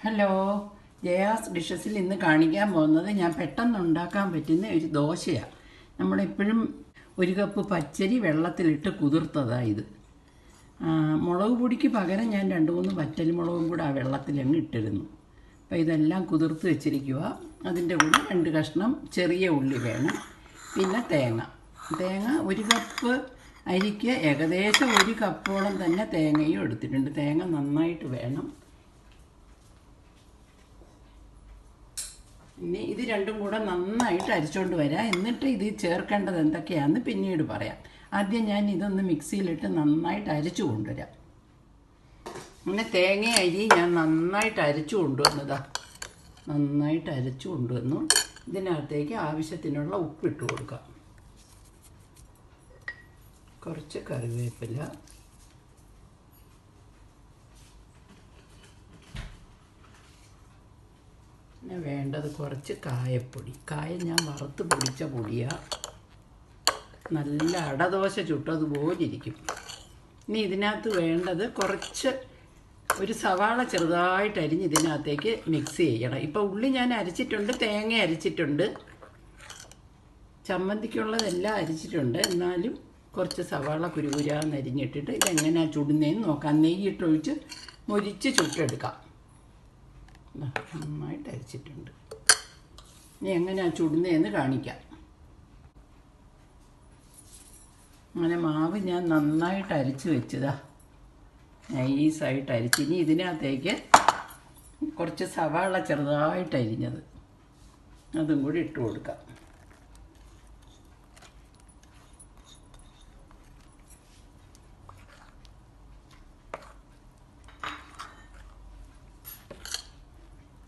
Hello, Jaya's ഡിഷസിൽ ഇന്ന് കാണിക്കാൻ പോകുന്നത് ഞാൻ പെട്ടെന്ന് ഉണ്ടാക്കാൻ പറ്റുന്ന ഒരു ദോശയാണ്. നമ്മളെപ്പോഴും ഒരു കപ്പ് പച്ചരി വെള്ളത്തിലിട്ട് കുതിർത്തതാണ് ഇത്. മുളക് പൊടിക്ക് പകരം ഞാൻ 2-3 വറ്റൽമുളകും കൂടെ ആ വെള്ളത്തിലങ്ങ് ഇട്ടിരുന്നു. അപ്പോൾ ഇതെല്ലാം കുതിർത്ത് വെച്ചിരിക്കുക. അതിൻ്റെ കൂടെ 2 കഷ്ണം ചെറിയ ഉള്ളി വേണം. പിന്നെ തേങ്ങ 1 കപ്പ് അരിക്ക് ഏകദേശം 1 കപ്പോളം തന്നെ തേങ്ങയും എടുത്തിട്ടുണ്ട്. തേങ്ങ നന്നായിട്ട് വേണം. ഇനി ഇത് രണ്ടും കൂടെ നന്നായിട്ട് അരിച്ചുകൊണ്ട് വരാം. എന്നിട്ട് ഇത് ചേർക്കേണ്ടത് എന്തൊക്കെയാണെന്ന് പിന്നീട് പറയാം. ആദ്യം ഞാൻ ഇതൊന്ന് മിക്സിയിലിട്ട് നന്നായിട്ട് അരച്ചു കൊണ്ടുവരാം. അങ്ങനെ തേങ്ങ അരി ഞാൻ നന്നായിട്ട് അരച്ചു കൊണ്ടുവന്നു. ഇതിനകത്തേക്ക് ആവശ്യത്തിനുള്ള ഉപ്പിട്ട് കൊടുക്കാം. കുറച്ച് കറിവേപ്പില, പിന്നെ വേണ്ടത് കുറച്ച് കായപ്പൊടി. കായം ഞാൻ വറുത്ത് പൊടിച്ച പൊടിയാണ്. നല്ല അടദോശ ചുട്ടതുപോലെ ഇരിക്കും. ഇനി ഇതിനകത്ത് വേണ്ടത് ഒരു സവാള ചെറുതായിട്ട് അരിഞ്ഞ് ഇതിനകത്തേക്ക് മിക്സ് ചെയ്യണം. ഇപ്പോൾ ഉള്ളി ഞാൻ അരച്ചിട്ടുണ്ട്, തേങ്ങ അരച്ചിട്ടുണ്ട്, ചമ്മന്തിക്കുള്ളതെല്ലാം അരച്ചിട്ടുണ്ട്. എന്നാലും കുറച്ച് സവാള കുരുകുരാന്ന് അരിഞ്ഞിട്ടിട്ട് ഇതെങ്ങനെയാണ് ചുടുന്നതെന്ന് നോക്കാം. നെയ്യിട്ടൊഴിച്ച് മൊരിച്ച് ചുട്ടെടുക്കാം. നന്നായിട്ട് അരച്ചിട്ടുണ്ട്. ഇനി എങ്ങനെയാണ് ചുടുന്നതെന്ന് കാണിക്കാം. അങ്ങനെ മാവ് ഞാൻ നന്നായിട്ട് അരച്ച് വെച്ചതാ, നൈസായിട്ട് അരിച്ച്. ഇനി ഇതിനകത്തേക്ക് കുറച്ച് സവാള ചെറുതായിട്ട് അരിഞ്ഞത് അതും കൂടി ഇട്ട് കൊടുക്കാം.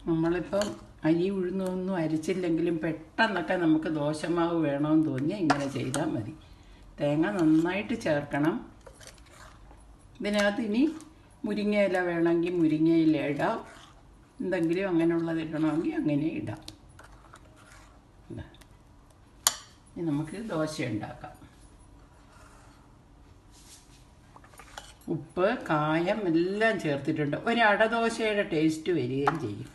നമ്മളിപ്പം അരി ഉഴുന്നൊന്നും അരിച്ചില്ലെങ്കിലും പെട്ടെന്നൊക്കെ നമുക്ക് ദോശമാവ് വേണമെന്ന് തോന്നിയാൽ ഇങ്ങനെ ചെയ്താൽ മതി. തേങ്ങ നന്നായിട്ട് ചേർക്കണം. ഇതിനകത്ത് ഇനി മുരിങ്ങയില വേണമെങ്കിൽ മുരിങ്ങയില ഇടാം. എന്തെങ്കിലും അങ്ങനെയുള്ളത് ഇടണമെങ്കിൽ അങ്ങനെ ഇടാം. ഇനി നമുക്ക് ദോശ ഉണ്ടാക്കാം. ഉപ്പ്, കായം എല്ലാം ചേർത്തിട്ടുണ്ട്. ഒരു അടദോശയുടെ ടേസ്റ്റ് വരികയും ചെയ്യും.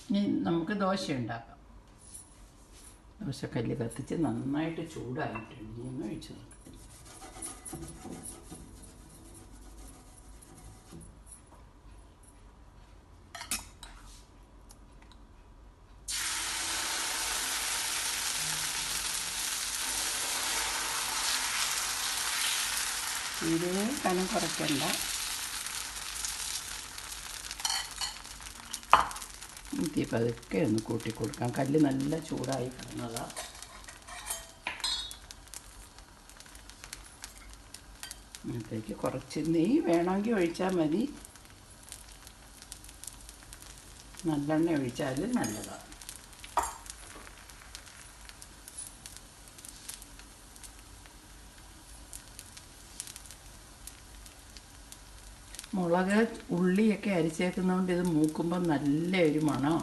ഇനി നമുക്ക് ദോശ ഉണ്ടാക്കാം. ദോശക്കല്ല് കത്തിച്ച് നന്നായിട്ട് ചൂടായിട്ടുണ്ട്. ഇനി ഒന്ന് ഒഴിച്ച് നോക്കാം. തീരെ കനം കുറയ്ക്കണ്ട. തീ പതുക്കെ ഒന്ന് കൂട്ടിക്കൊടുക്കാം. കല്ല് നല്ല ചൂടായി കിടന്നതാണ്. അതിലേക്ക് കുറച്ച് നെയ്യ് വേണമെങ്കിൽ ഒഴിച്ചാൽ മതി. നല്ലെണ്ണ ഒഴിച്ചാൽ നല്ലതാണ്. മുളക്, ഉള്ളിയൊക്കെ അരിച്ചേക്കുന്നതുകൊണ്ട് ഇത് മൂക്കുമ്പോൾ നല്ലൊരു മണം.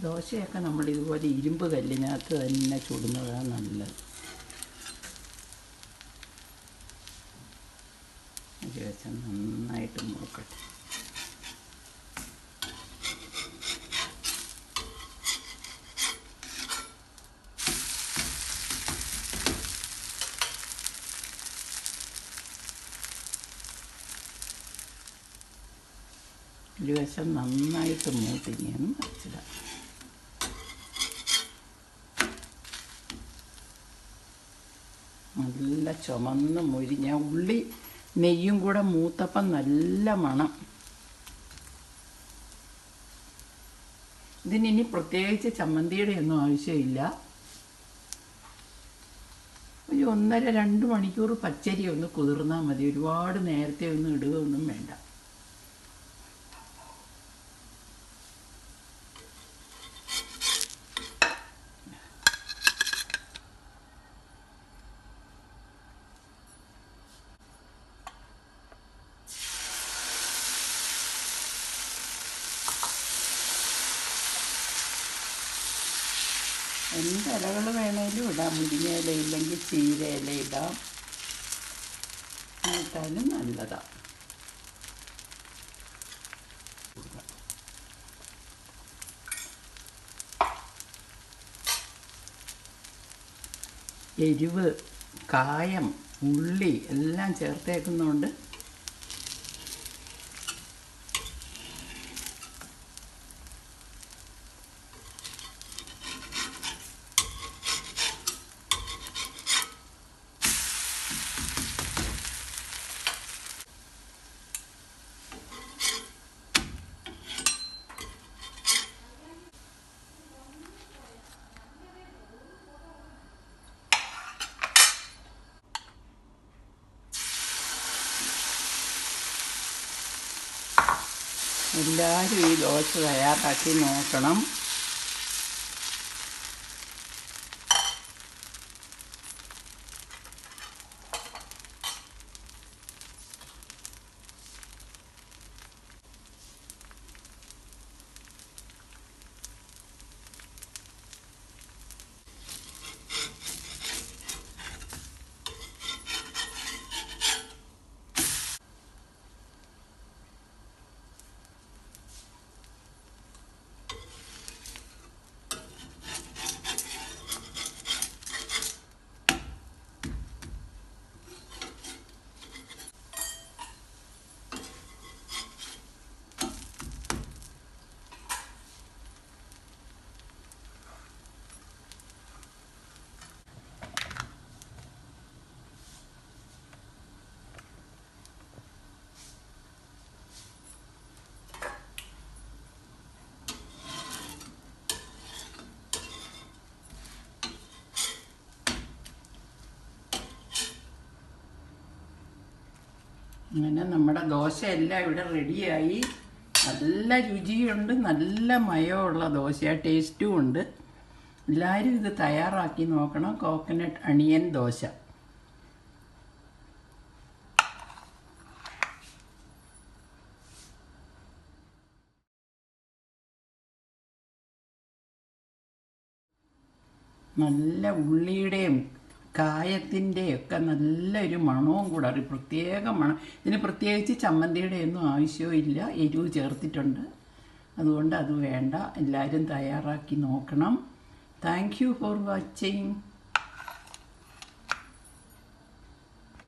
ദോശയൊക്കെ നമ്മൾ ഇതുപോലെ ഇരുമ്പ് കല്ലിനകത്ത് തന്നെ ചുടുന്നതാണ് നല്ലത്. ഒരു വശം നന്നായിട്ട് മൂക്കട്ടെ. ഒരു വശം നന്നായിട്ട് മൂട്ടിങ്ങനെ മറിച്ചിടാം. നല്ല ചുമന്ന് മുരിഞ്ഞ ഉള്ളി നെയ്യും കൂടെ മൂത്തപ്പം നല്ല മണം. ഇതിനി പ്രത്യേകിച്ച് ചമ്മന്തിയുടെ ഒന്നും ആവശ്യമില്ല. ഒരു 1.5-2 മണിക്കൂർ പച്ചരി ഒന്ന് കുതിർന്നാൽ മതി. ഒരുപാട് നേരത്തെ ഒന്നും ഇടുകയൊന്നും വേണ്ട. എന്ത് ഇലകൾ വേണേലും ഇടാം. മുരിങ്ങയില ഇല്ലെങ്കിൽ ചീരയില ഇടാം, ഇട്ടാലും നല്ലതാണ്. എരിവ്, കായം, ഉള്ളി എല്ലാം ചേർത്തേക്കുന്നതുകൊണ്ട് എല്ലാവരും ഈ ദോശ തയ്യാറാക്കി നോക്കണം. അങ്ങനെ നമ്മുടെ ദോശയെല്ലാം ഇവിടെ റെഡിയായി. നല്ല രുചിയുണ്ട്, നല്ല മയമുള്ള ദോശയാണ്, ടേസ്റ്റും ഉണ്ട്. എല്ലാവരും ഇത് തയ്യാറാക്കി നോക്കണം. Coconut onion dosa. നല്ല ഉള്ളിയുടെയും കായത്തിൻ്റെയൊക്കെ നല്ലൊരു മണവും കൂടെ, ഒരു പ്രത്യേക മണം. ഇതിന് പ്രത്യേകിച്ച് ചമ്മന്തിയുടെ ഒന്നും ആവശ്യമില്ല, എരിവ് ചേർത്തിട്ടുണ്ട്. അതുകൊണ്ട് അത് വേണ്ട. എല്ലാവരും തയ്യാറാക്കി നോക്കണം. Thank you for watching.